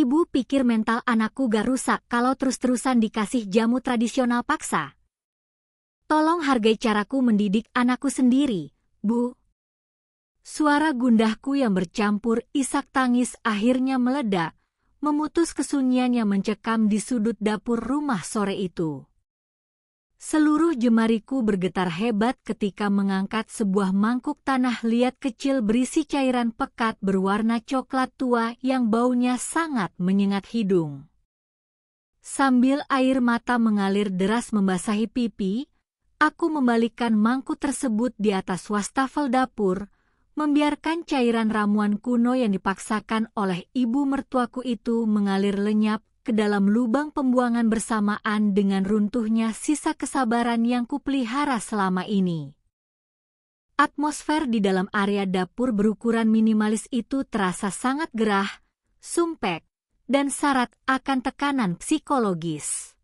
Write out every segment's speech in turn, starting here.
Ibu pikir mental anakku gak rusak kalau terus-terusan dikasih jamu tradisional paksa. Tolong hargai caraku mendidik anakku sendiri, Bu. Suara gundahku yang bercampur isak tangis akhirnya meledak, memutus kesunyian yang mencekam di sudut dapur rumah sore itu. Seluruh jemariku bergetar hebat ketika mengangkat sebuah mangkuk tanah liat kecil berisi cairan pekat berwarna coklat tua yang baunya sangat menyengat hidung. Sambil air mata mengalir deras membasahi pipi, aku membalikkan mangkuk tersebut di atas wastafel dapur, membiarkan cairan ramuan kuno yang dipaksakan oleh ibu mertuaku itu mengalir lenyap ke dalam lubang pembuangan bersamaan dengan runtuhnya sisa kesabaran yang kupelihara selama ini. Atmosfer di dalam area dapur berukuran minimalis itu terasa sangat gerah, sumpek, dan syarat akan tekanan psikologis.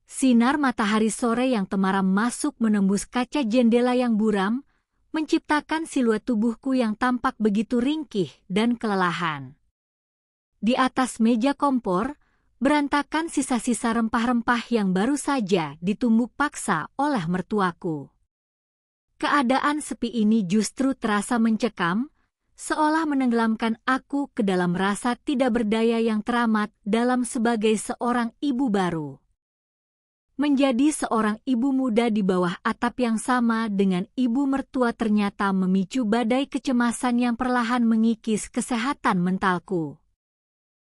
Sinar matahari sore yang temaram masuk menembus kaca jendela yang buram, menciptakan siluet tubuhku yang tampak begitu ringkih dan kelelahan. Di atas meja kompor, berantakan sisa-sisa rempah-rempah yang baru saja ditumbuk paksa oleh mertuaku. Keadaan sepi ini justru terasa mencekam, seolah menenggelamkan aku ke dalam rasa tidak berdaya yang teramat dalam sebagai seorang ibu baru. Menjadi seorang ibu muda di bawah atap yang sama dengan ibu mertua ternyata memicu badai kecemasan yang perlahan mengikis kesehatan mentalku.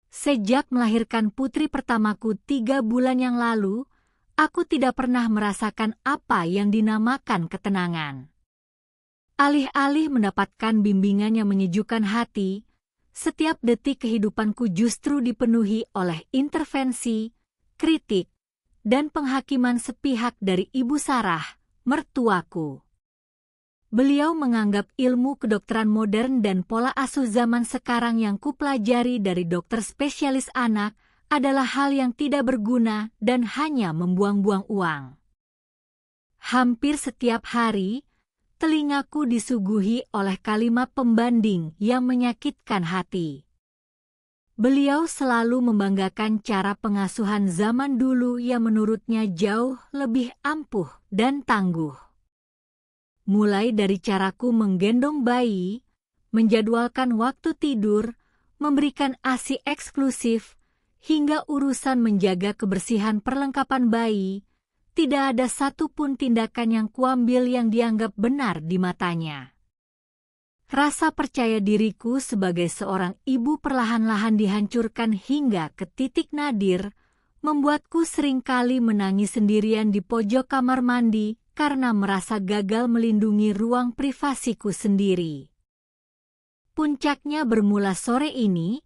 Sejak melahirkan putri pertamaku 3 bulan yang lalu, aku tidak pernah merasakan apa yang dinamakan ketenangan. Alih-alih mendapatkan bimbingan yang menyejukkan hati, setiap detik kehidupanku justru dipenuhi oleh intervensi, kritik, dan penghakiman sepihak dari Ibu Sarah, mertuaku. Beliau menganggap ilmu kedokteran modern dan pola asuh zaman sekarang yang kupelajari dari dokter spesialis anak adalah hal yang tidak berguna dan hanya membuang-buang uang. Hampir setiap hari, telingaku disuguhi oleh kalimat pembanding yang menyakitkan hati. Beliau selalu membanggakan cara pengasuhan zaman dulu yang menurutnya jauh lebih ampuh dan tangguh. Mulai dari caraku menggendong bayi, menjadwalkan waktu tidur, memberikan ASI eksklusif, hingga urusan menjaga kebersihan perlengkapan bayi, tidak ada satupun tindakan yang kuambil yang dianggap benar di matanya. Rasa percaya diriku sebagai seorang ibu perlahan-lahan dihancurkan hingga ke titik nadir, membuatku seringkali menangis sendirian di pojok kamar mandi karena merasa gagal melindungi ruang privasiku sendiri. Puncaknya bermula sore ini,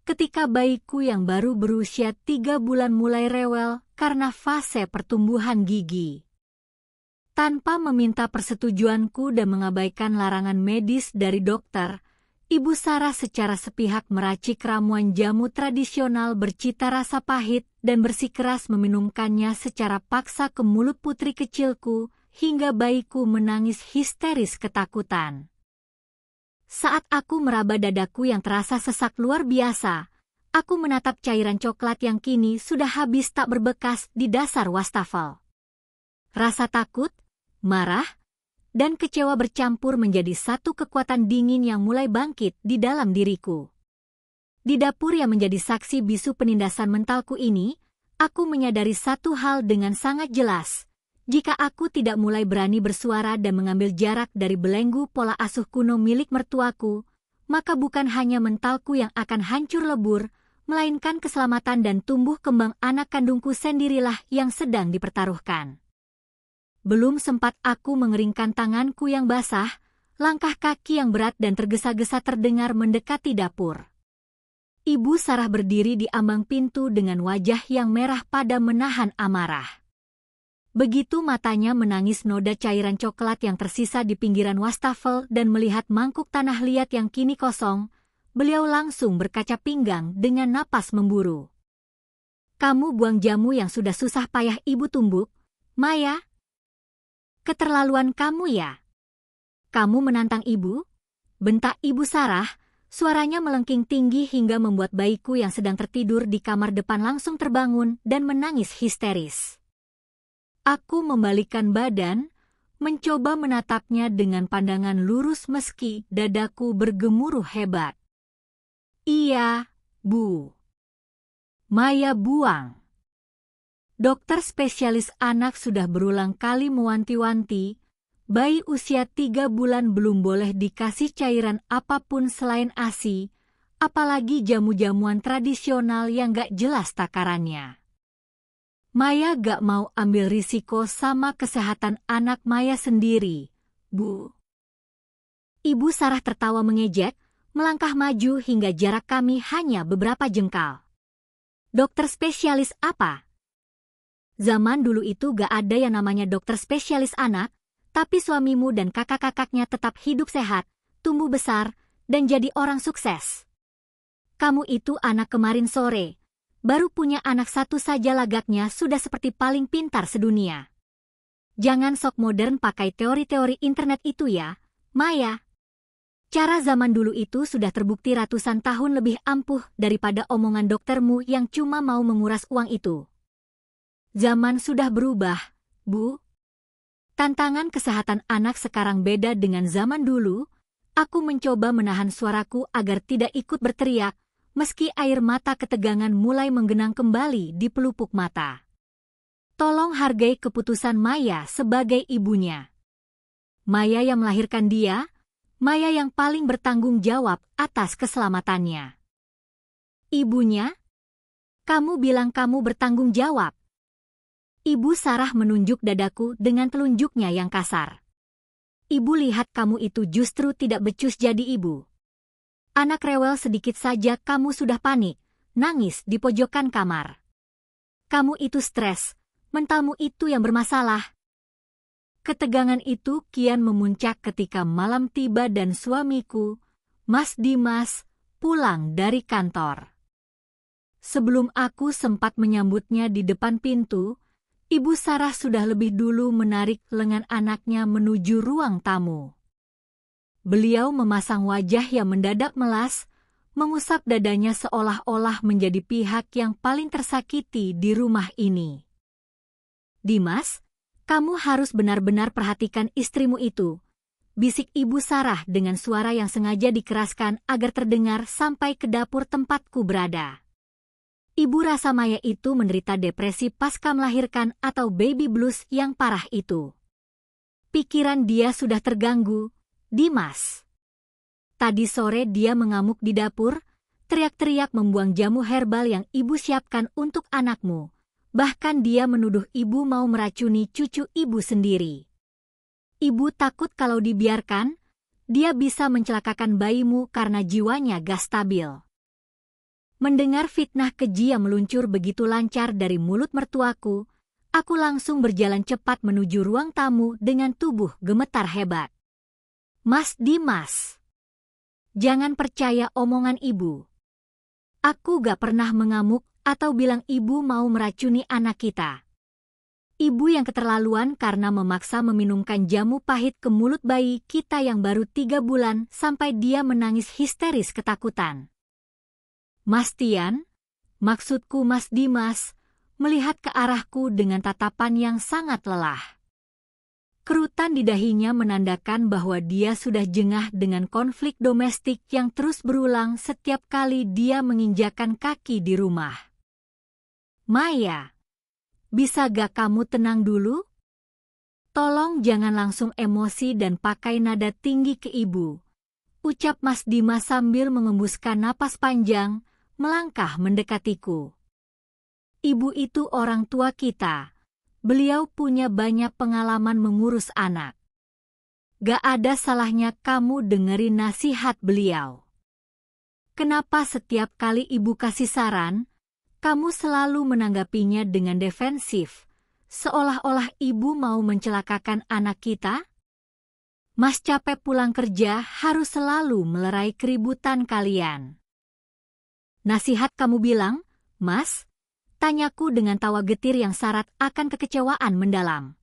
ketika bayiku yang baru berusia 3 bulan mulai rewel karena fase pertumbuhan gigi. Tanpa meminta persetujuanku dan mengabaikan larangan medis dari dokter, Ibu Sarah secara sepihak meracik ramuan jamu tradisional bercita rasa pahit dan bersikeras meminumkannya secara paksa ke mulut putri kecilku hingga bayiku menangis histeris ketakutan. Saat aku meraba dadaku yang terasa sesak luar biasa, aku menatap cairan coklat yang kini sudah habis tak berbekas di dasar wastafel. Rasa takut, marah, dan kecewa bercampur menjadi satu kekuatan dingin yang mulai bangkit di dalam diriku. Di dapur yang menjadi saksi bisu penindasan mentalku ini, aku menyadari satu hal dengan sangat jelas. Jika aku tidak mulai berani bersuara dan mengambil jarak dari belenggu pola asuh kuno milik mertuaku, maka bukan hanya mentalku yang akan hancur lebur, melainkan keselamatan dan tumbuh kembang anak kandungku sendirilah yang sedang dipertaruhkan. Belum sempat aku mengeringkan tanganku yang basah, langkah kaki yang berat dan tergesa-gesa terdengar mendekati dapur. Ibu Sarah berdiri di ambang pintu dengan wajah yang merah pada menahan amarah. Begitu matanya menangis noda cairan coklat yang tersisa di pinggiran wastafel dan melihat mangkuk tanah liat yang kini kosong, beliau langsung berkaca pinggang dengan napas memburu. "Kamu buang jamu yang sudah susah payah ibu tumbuk, Maya? Keterlaluan kamu ya? Kamu menantang ibu?" bentak Ibu Sarah, Suaranya melengking tinggi hingga membuat bayiku yang sedang tertidur di kamar depan langsung terbangun dan menangis histeris. Aku membalikkan badan, mencoba menatapnya dengan pandangan lurus meski dadaku bergemuruh hebat. Iya, Bu. Maya buang. Dokter spesialis anak sudah berulang kali mewanti-wanti, bayi usia 3 bulan belum boleh dikasih cairan apapun selain ASI, apalagi jamu-jamuan tradisional yang gak jelas takarannya. Maya gak mau ambil risiko sama kesehatan anak Maya sendiri, Bu. Ibu Sarah tertawa mengejek, melangkah maju hingga jarak kami hanya beberapa jengkal. Dokter spesialis apa? Zaman dulu itu gak ada yang namanya dokter spesialis anak, tapi suamimu dan kakak-kakaknya tetap hidup sehat, tumbuh besar, dan jadi orang sukses. Kamu itu anak kemarin sore, baru punya anak satu saja lagaknya sudah seperti paling pintar sedunia. Jangan sok modern pakai teori-teori internet itu ya, Maya. Cara zaman dulu itu sudah terbukti ratusan tahun lebih ampuh daripada omongan doktermu yang cuma mau menguras uang itu. Zaman sudah berubah, Bu. Tantangan kesehatan anak sekarang beda dengan zaman dulu. Aku mencoba menahan suaraku agar tidak ikut berteriak, meski air mata ketegangan mulai menggenang kembali di pelupuk mata. Tolong hargai keputusan Maya sebagai ibunya. Maya yang melahirkan dia, Maya yang paling bertanggung jawab atas keselamatannya. Ibunya? Kamu bilang kamu bertanggung jawab. Ibu Sarah menunjuk dadaku dengan telunjuknya yang kasar. Ibu lihat kamu itu justru tidak becus jadi ibu. Anak rewel sedikit saja kamu sudah panik, nangis di pojokan kamar. Kamu itu stres, mentalmu itu yang bermasalah. Ketegangan itu kian memuncak ketika malam tiba dan suamiku, Mas Dimas, pulang dari kantor. Sebelum aku sempat menyambutnya di depan pintu, Ibu Sarah sudah lebih dulu menarik lengan anaknya menuju ruang tamu. Beliau memasang wajah yang mendadak melas, mengusap dadanya seolah-olah menjadi pihak yang paling tersakiti di rumah ini. Dimas, kamu harus benar-benar perhatikan istrimu itu, bisik Ibu Sarah dengan suara yang sengaja dikeraskan agar terdengar sampai ke dapur tempatku berada. Ibu rasa Maya itu menderita depresi pasca melahirkan atau baby blues yang parah itu. Pikiran dia sudah terganggu, Dimas. Tadi sore dia mengamuk di dapur, teriak-teriak membuang jamu herbal yang ibu siapkan untuk anakmu. Bahkan dia menuduh ibu mau meracuni cucu ibu sendiri. Ibu takut kalau dibiarkan, dia bisa mencelakakan bayimu karena jiwanya gak stabil. Mendengar fitnah keji yang meluncur begitu lancar dari mulut mertuaku, aku langsung berjalan cepat menuju ruang tamu dengan tubuh gemetar hebat. Mas Dimas, jangan percaya omongan ibu. Aku gak pernah mengamuk atau bilang ibu mau meracuni anak kita. Ibu yang keterlaluan karena memaksa meminumkan jamu pahit ke mulut bayi kita yang baru 3 bulan sampai dia menangis histeris ketakutan. Mas Tian, maksudku Mas Dimas, melihat ke arahku dengan tatapan yang sangat lelah. Kerutan di dahinya menandakan bahwa dia sudah jengah dengan konflik domestik yang terus berulang setiap kali dia menginjakan kaki di rumah. Maya, bisa gak kamu tenang dulu? Tolong jangan langsung emosi dan pakai nada tinggi ke ibu, ucap Mas Dimas sambil mengembuskan napas panjang, melangkah mendekatiku. Ibu itu orang tua kita. Beliau punya banyak pengalaman mengurus anak. Gak ada salahnya kamu dengerin nasihat beliau. Kenapa setiap kali ibu kasih saran, kamu selalu menanggapinya dengan defensif, seolah-olah ibu mau mencelakakan anak kita? Mas capek pulang kerja harus selalu melerai keributan kalian. Nasihat kamu bilang, Mas? Tanyaku dengan tawa getir yang syarat akan kekecewaan mendalam.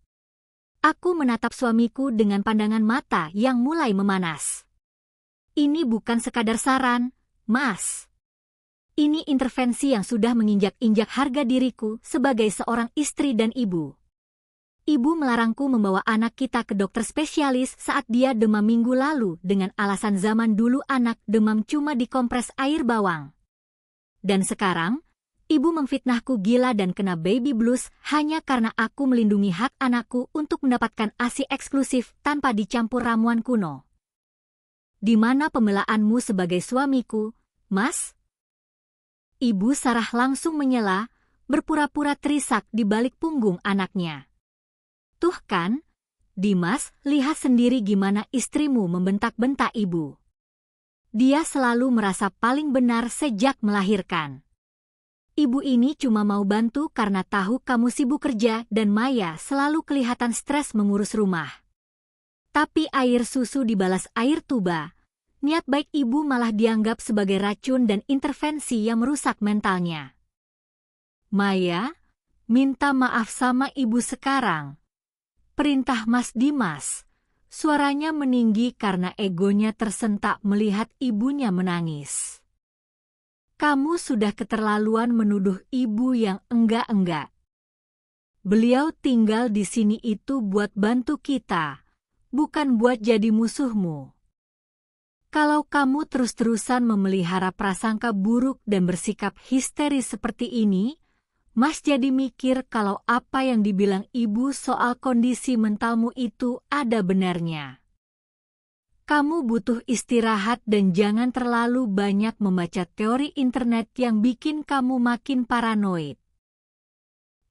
Aku menatap suamiku dengan pandangan mata yang mulai memanas. Ini bukan sekadar saran, Mas. Ini intervensi yang sudah menginjak-injak harga diriku sebagai seorang istri dan ibu. Ibu melarangku membawa anak kita ke dokter spesialis saat dia demam minggu lalu dengan alasan zaman dulu anak demam cuma dikompres air bawang. Dan sekarang, ibu memfitnahku gila dan kena baby blues hanya karena aku melindungi hak anakku untuk mendapatkan ASI eksklusif tanpa dicampur ramuan kuno. Di mana pembelaanmu sebagai suamiku, Mas? Ibu Sarah langsung menyela, berpura-pura terisak di balik punggung anaknya. Tuh kan, Dimas, lihat sendiri gimana istrimu membentak-bentak ibu. Dia selalu merasa paling benar sejak melahirkan. Ibu ini cuma mau bantu karena tahu kamu sibuk kerja dan Maya selalu kelihatan stres mengurus rumah. Tapi air susu dibalas air tuba. Niat baik ibu malah dianggap sebagai racun dan intervensi yang merusak mentalnya. Maya, minta maaf sama ibu sekarang. Perintah Mas Dimas. Suaranya meninggi karena egonya tersentak melihat ibunya menangis. Kamu sudah keterlaluan menuduh ibu yang enggak-enggak. Beliau tinggal di sini itu buat bantu kita, bukan buat jadi musuhmu. Kalau kamu terus-terusan memelihara prasangka buruk dan bersikap histeris seperti ini, Mas jadi mikir kalau apa yang dibilang ibu soal kondisi mentalmu itu ada benarnya. Kamu butuh istirahat dan jangan terlalu banyak membaca teori internet yang bikin kamu makin paranoid.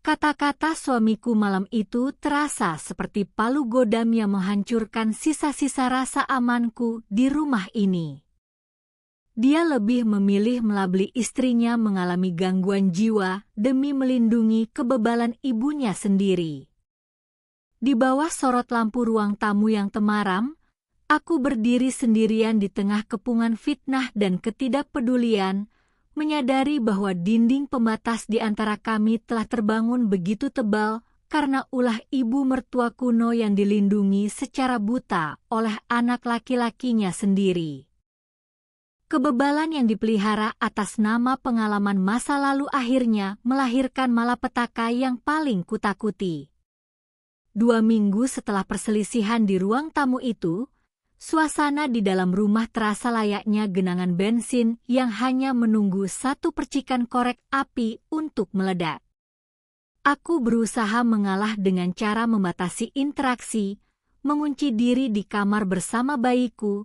Kata-kata suamiku malam itu terasa seperti palu godam yang menghancurkan sisa-sisa rasa amanku di rumah ini. Dia lebih memilih melabeli istrinya mengalami gangguan jiwa demi melindungi kebebalan ibunya sendiri. Di bawah sorot lampu ruang tamu yang temaram, aku berdiri sendirian di tengah kepungan fitnah dan ketidakpedulian, menyadari bahwa dinding pembatas di antara kami telah terbangun begitu tebal karena ulah ibu mertua kuno yang dilindungi secara buta oleh anak laki-lakinya sendiri. Kebebalan yang dipelihara atas nama pengalaman masa lalu akhirnya melahirkan malapetaka yang paling kutakuti. 2 minggu setelah perselisihan di ruang tamu itu, suasana di dalam rumah terasa layaknya genangan bensin yang hanya menunggu satu percikan korek api untuk meledak. Aku berusaha mengalah dengan cara membatasi interaksi, mengunci diri di kamar bersama bayiku,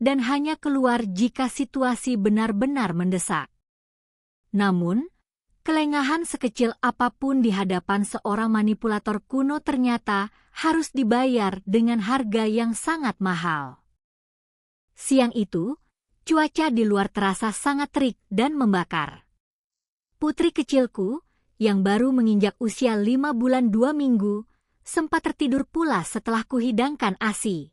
dan hanya keluar jika situasi benar-benar mendesak. Namun, kelengahan sekecil apapun di hadapan seorang manipulator kuno ternyata harus dibayar dengan harga yang sangat mahal. Siang itu, cuaca di luar terasa sangat terik dan membakar. Putri kecilku, yang baru menginjak usia 5 bulan 2 minggu, sempat tertidur pula setelah kuhidangkan ASI.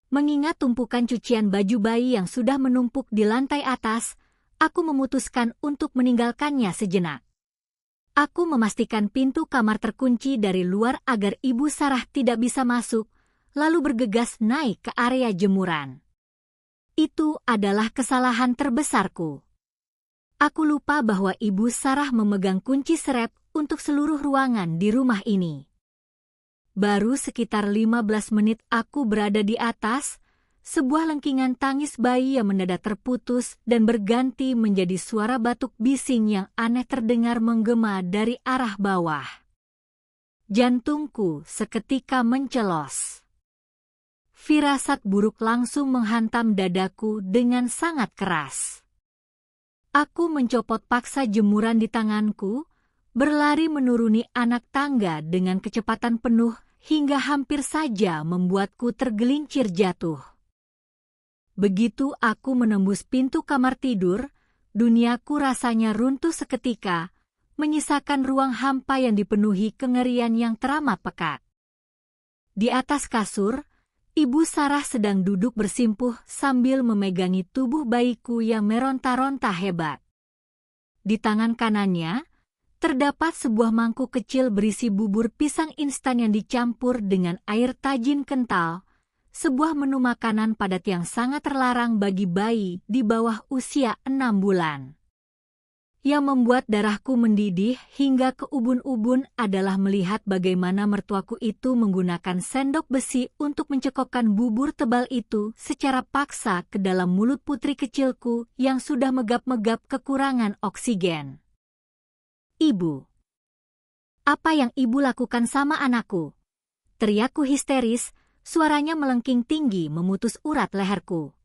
Mengingat tumpukan cucian baju bayi yang sudah menumpuk di lantai atas, aku memutuskan untuk meninggalkannya sejenak. Aku memastikan pintu kamar terkunci dari luar agar Ibu Sarah tidak bisa masuk, lalu bergegas naik ke area jemuran. Itu adalah kesalahan terbesarku. Aku lupa bahwa Ibu Sarah memegang kunci serep untuk seluruh ruangan di rumah ini. Baru sekitar 15 menit aku berada di atas, sebuah lengkingan tangis bayi yang mendadak terputus dan berganti menjadi suara batuk bising yang aneh terdengar menggema dari arah bawah. Jantungku seketika mencelos. Firasat buruk langsung menghantam dadaku dengan sangat keras. Aku mencopot paksa jemuran di tanganku, berlari menuruni anak tangga dengan kecepatan penuh hingga hampir saja membuatku tergelincir jatuh. Begitu aku menembus pintu kamar tidur, duniaku rasanya runtuh seketika, menyisakan ruang hampa yang dipenuhi kengerian yang teramat pekat. Di atas kasur, Ibu Sarah sedang duduk bersimpuh sambil memegangi tubuh bayiku yang meronta-ronta hebat. Di tangan kanannya, terdapat sebuah mangkuk kecil berisi bubur pisang instan yang dicampur dengan air tajin kental, sebuah menu makanan padat yang sangat terlarang bagi bayi di bawah usia 6 bulan. Yang membuat darahku mendidih hingga ke ubun-ubun adalah melihat bagaimana mertuaku itu menggunakan sendok besi untuk mencekokkan bubur tebal itu secara paksa ke dalam mulut putri kecilku yang sudah megap-megap kekurangan oksigen. Ibu, apa yang ibu lakukan sama anakku? Teriakku histeris, suaranya melengking tinggi memutus urat leherku.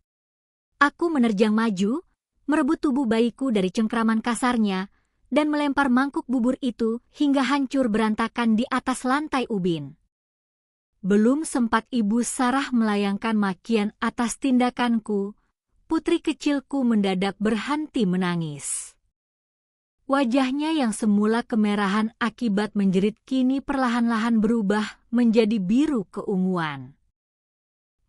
Aku menerjang maju, merebut tubuh bayiku dari cengkraman kasarnya, dan melempar mangkuk bubur itu hingga hancur berantakan di atas lantai ubin. Belum sempat Ibu Sarah melayangkan makian atas tindakanku, putri kecilku mendadak berhenti menangis. Wajahnya yang semula kemerahan akibat menjerit kini perlahan-lahan berubah menjadi biru keunguan.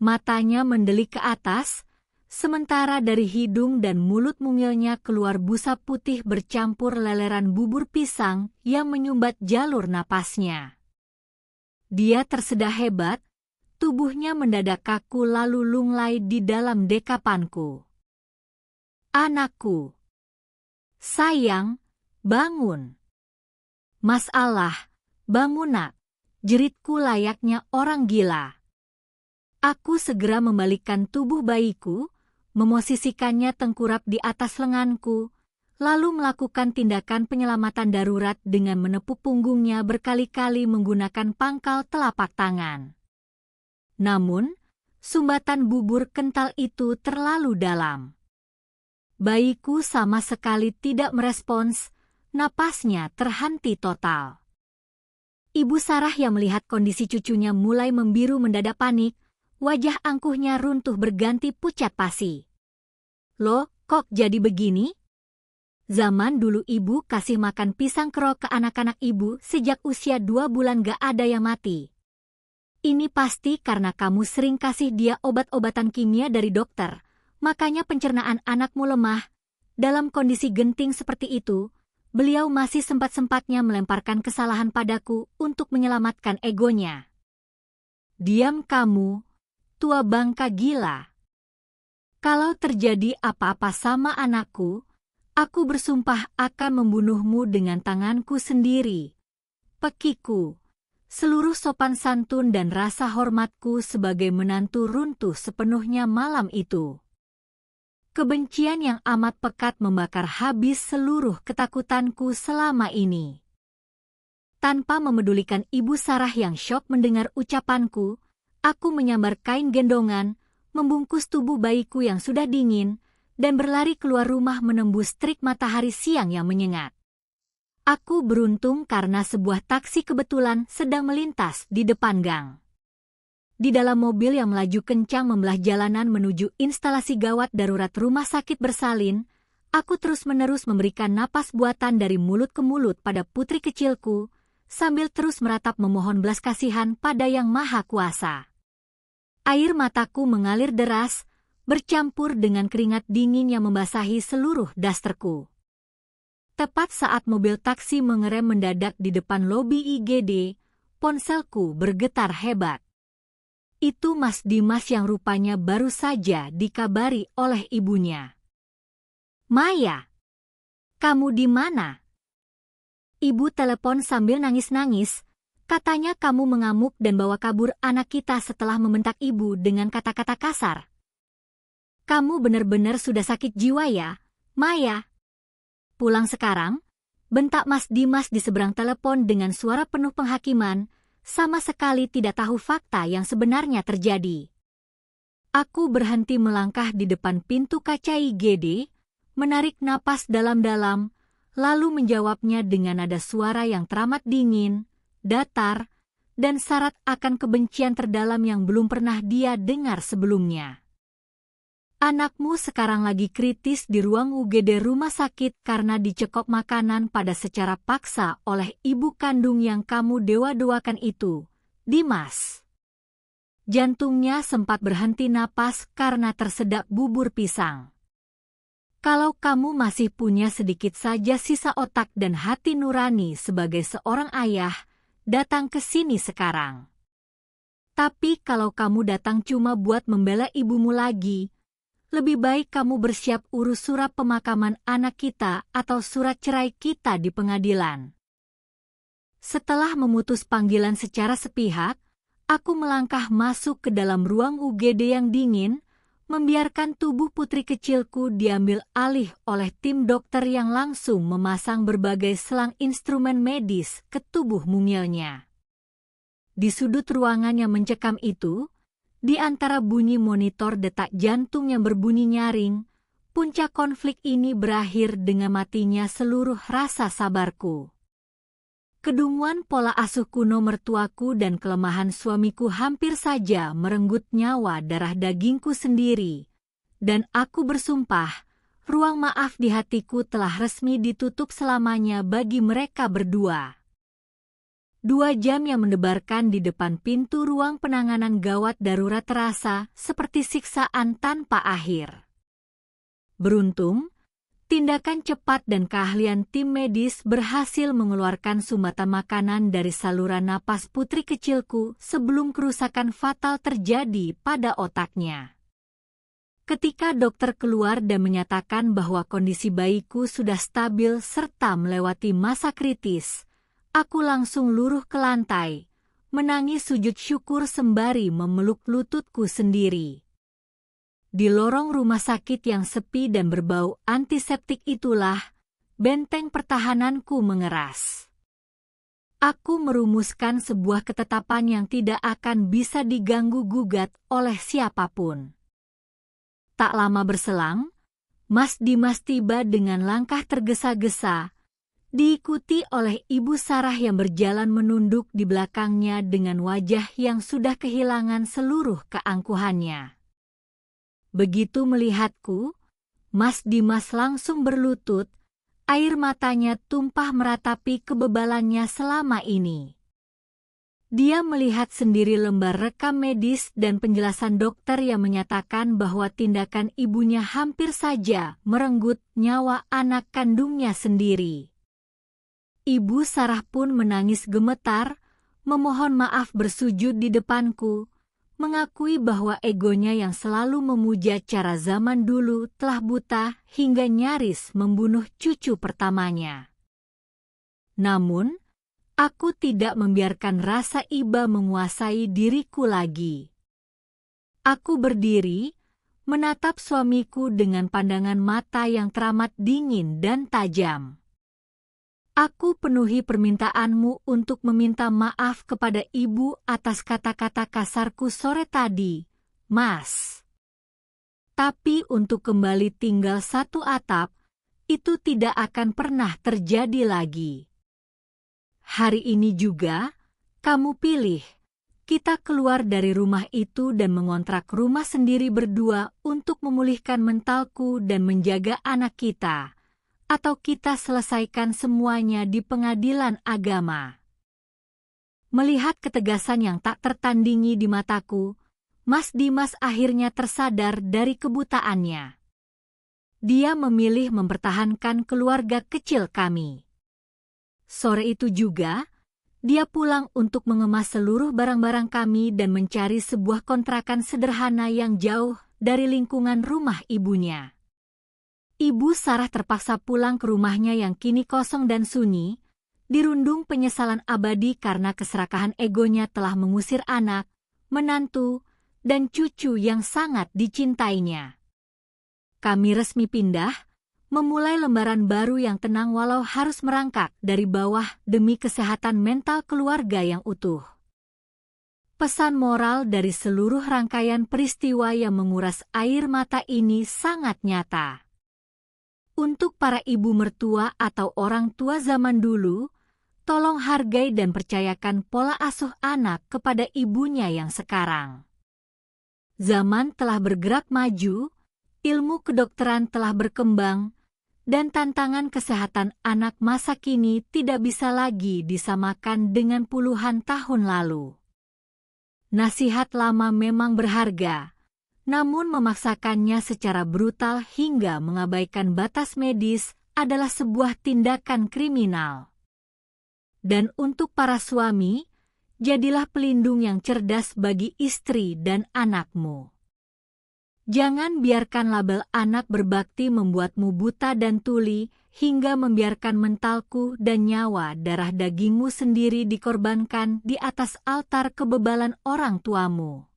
Matanya mendelik ke atas, sementara dari hidung dan mulut mungilnya keluar busa putih bercampur leleran bubur pisang yang menyumbat jalur napasnya. Dia tersedah hebat, tubuhnya mendadak kaku lalu lunglai di dalam dekapanku. Anakku, sayang, bangun. Masalah, bangun nak, jeritku layaknya orang gila. Aku segera membalikkan tubuh bayiku, memosisikannya tengkurap di atas lenganku, lalu melakukan tindakan penyelamatan darurat dengan menepuk punggungnya berkali-kali menggunakan pangkal telapak tangan. Namun, sumbatan bubur kental itu terlalu dalam. Bayiku sama sekali tidak merespons, napasnya terhenti total. Ibu Sarah yang melihat kondisi cucunya mulai membiru mendadak panik, wajah angkuhnya runtuh berganti pucat pasi. Loh, kok jadi begini? Zaman dulu ibu kasih makan pisang kerok ke anak-anak ibu sejak usia 2 bulan gak ada yang mati. Ini pasti karena kamu sering kasih dia obat-obatan kimia dari dokter, makanya pencernaan anakmu lemah. Dalam kondisi genting seperti itu, beliau masih sempat-sempatnya melemparkan kesalahan padaku untuk menyelamatkan egonya. Diam kamu, tua bangka gila. Kalau terjadi apa-apa sama anakku, aku bersumpah akan membunuhmu dengan tanganku sendiri. Pekiku, seluruh sopan santun dan rasa hormatku sebagai menantu runtuh sepenuhnya malam itu. Kebencian yang amat pekat membakar habis seluruh ketakutanku selama ini. Tanpa memedulikan Ibu Sarah yang syok mendengar ucapanku, aku menyambar kain gendongan, membungkus tubuh bayiku yang sudah dingin, dan berlari keluar rumah menembus terik matahari siang yang menyengat. Aku beruntung karena sebuah taksi kebetulan sedang melintas di depan gang. Di dalam mobil yang melaju kencang membelah jalanan menuju instalasi gawat darurat rumah sakit bersalin, aku terus-menerus memberikan napas buatan dari mulut ke mulut pada putri kecilku, sambil terus meratap memohon belas kasihan pada Yang Maha Kuasa. Air mataku mengalir deras, bercampur dengan keringat dingin yang membasahi seluruh dasterku. Tepat saat mobil taksi mengerem mendadak di depan lobi IGD, ponselku bergetar hebat. Itu Mas Dimas yang rupanya baru saja dikabari oleh ibunya. Maya, kamu di mana? Ibu telepon sambil nangis-nangis. Katanya kamu mengamuk dan bawa kabur anak kita setelah membentak ibu dengan kata-kata kasar. Kamu benar-benar sudah sakit jiwa ya, Maya? Pulang sekarang? Bentak Mas Dimas di seberang telepon dengan suara penuh penghakiman, sama sekali tidak tahu fakta yang sebenarnya terjadi. Aku berhenti melangkah di depan pintu kaca IGD, menarik napas dalam-dalam, lalu menjawabnya dengan nada suara yang teramat dingin, datar, dan syarat akan kebencian terdalam yang belum pernah dia dengar sebelumnya. Anakmu sekarang lagi kritis di ruang UGD rumah sakit karena dicekok makanan pada secara paksa oleh ibu kandung yang kamu dewa-dewakan itu, Dimas. Jantungnya sempat berhenti napas karena tersedak bubur pisang. Kalau kamu masih punya sedikit saja sisa otak dan hati nurani sebagai seorang ayah, datang ke sini sekarang. Tapi kalau kamu datang cuma buat membela ibumu lagi, lebih baik kamu bersiap urus surat pemakaman anak kita atau surat cerai kita di pengadilan. Setelah memutus panggilan secara sepihak, aku melangkah masuk ke dalam ruang UGD yang dingin, membiarkan tubuh putri kecilku diambil alih oleh tim dokter yang langsung memasang berbagai selang instrumen medis ke tubuh mungilnya. Di sudut ruangan yang mencekam itu, di antara bunyi monitor detak jantung yang berbunyi nyaring, puncak konflik ini berakhir dengan matinya seluruh rasa sabarku. Kedunguan pola asuh kuno mertuaku dan kelemahan suamiku hampir saja merenggut nyawa darah dagingku sendiri, dan aku bersumpah, ruang maaf di hatiku telah resmi ditutup selamanya bagi mereka berdua. 2 jam yang mendebarkan di depan pintu ruang penanganan gawat darurat terasa seperti siksaan tanpa akhir. Beruntung, tindakan cepat dan keahlian tim medis berhasil mengeluarkan sumbatan makanan dari saluran napas putri kecilku sebelum kerusakan fatal terjadi pada otaknya. Ketika dokter keluar dan menyatakan bahwa kondisi bayiku sudah stabil serta melewati masa kritis, aku langsung luruh ke lantai, menangis sujud syukur sembari memeluk lututku sendiri. Di lorong rumah sakit yang sepi dan berbau antiseptik itulah, benteng pertahananku mengeras. Aku merumuskan sebuah ketetapan yang tidak akan bisa diganggu-gugat oleh siapapun. Tak lama berselang, Mas Dimas tiba dengan langkah tergesa-gesa, diikuti oleh Ibu Sarah yang berjalan menunduk di belakangnya dengan wajah yang sudah kehilangan seluruh keangkuhannya. Begitu melihatku, Mas Dimas langsung berlutut, air matanya tumpah meratapi kebebalannya selama ini. Dia melihat sendiri lembar rekam medis dan penjelasan dokter yang menyatakan bahwa tindakan ibunya hampir saja merenggut nyawa anak kandungnya sendiri. Ibu Sarah pun menangis gemetar, memohon maaf bersujud di depanku, mengakui bahwa egonya yang selalu memuja cara zaman dulu telah buta hingga nyaris membunuh cucu pertamanya. Namun, aku tidak membiarkan rasa iba menguasai diriku lagi. Aku berdiri, menatap suamiku dengan pandangan mata yang teramat dingin dan tajam. Aku penuhi permintaanmu untuk meminta maaf kepada ibu atas kata-kata kasarku sore tadi, Mas. Tapi untuk kembali tinggal satu atap, itu tidak akan pernah terjadi lagi. Hari ini juga, kamu pilih, kita keluar dari rumah itu dan mengontrak rumah sendiri berdua untuk memulihkan mentalku dan menjaga anak kita. Atau kita selesaikan semuanya di pengadilan agama. Melihat ketegasan yang tak tertandingi di mataku, Mas Dimas akhirnya tersadar dari kebutaannya. Dia memilih mempertahankan keluarga kecil kami. Sore itu juga, dia pulang untuk mengemas seluruh barang-barang kami dan mencari sebuah kontrakan sederhana yang jauh dari lingkungan rumah ibunya. Ibu Sarah terpaksa pulang ke rumahnya yang kini kosong dan sunyi, dirundung penyesalan abadi karena keserakahan egonya telah mengusir anak, menantu, dan cucu yang sangat dicintainya. Kami resmi pindah, memulai lembaran baru yang tenang walau harus merangkak dari bawah demi kesehatan mental keluarga yang utuh. Pesan moral dari seluruh rangkaian peristiwa yang menguras air mata ini sangat nyata. Untuk para ibu mertua atau orang tua zaman dulu, tolong hargai dan percayakan pola asuh anak kepada ibunya yang sekarang. Zaman telah bergerak maju, ilmu kedokteran telah berkembang, dan tantangan kesehatan anak masa kini tidak bisa lagi disamakan dengan puluhan tahun lalu. Nasihat lama memang berharga, namun memaksakannya secara brutal hingga mengabaikan batas medis adalah sebuah tindakan kriminal. Dan untuk para suami, Jadilah pelindung yang cerdas bagi istri dan anakmu. Jangan biarkan label anak berbakti membuatmu buta dan tuli, hingga membiarkan mentalku dan nyawa darah dagingmu sendiri dikorbankan di atas altar kebebalan orang tuamu.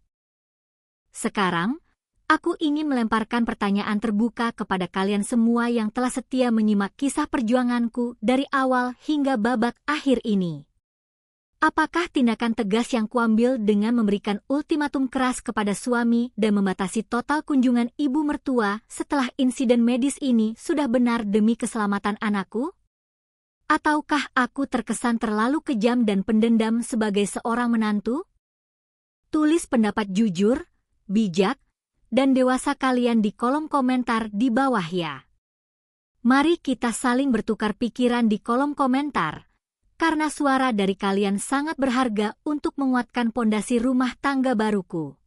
Sekarang, aku ingin melemparkan pertanyaan terbuka kepada kalian semua yang telah setia menyimak kisah perjuanganku dari awal hingga babak akhir ini. Apakah tindakan tegas yang kuambil dengan memberikan ultimatum keras kepada suami dan membatasi total kunjungan ibu mertua setelah insiden medis ini sudah benar demi keselamatan anakku? Ataukah aku terkesan terlalu kejam dan pendendam sebagai seorang menantu? Tulis pendapat jujur, bijak, dan dewasa kalian di kolom komentar di bawah ya. Mari kita saling bertukar pikiran di kolom komentar. Karena suara dari kalian sangat berharga untuk menguatkan pondasi rumah tangga baruku.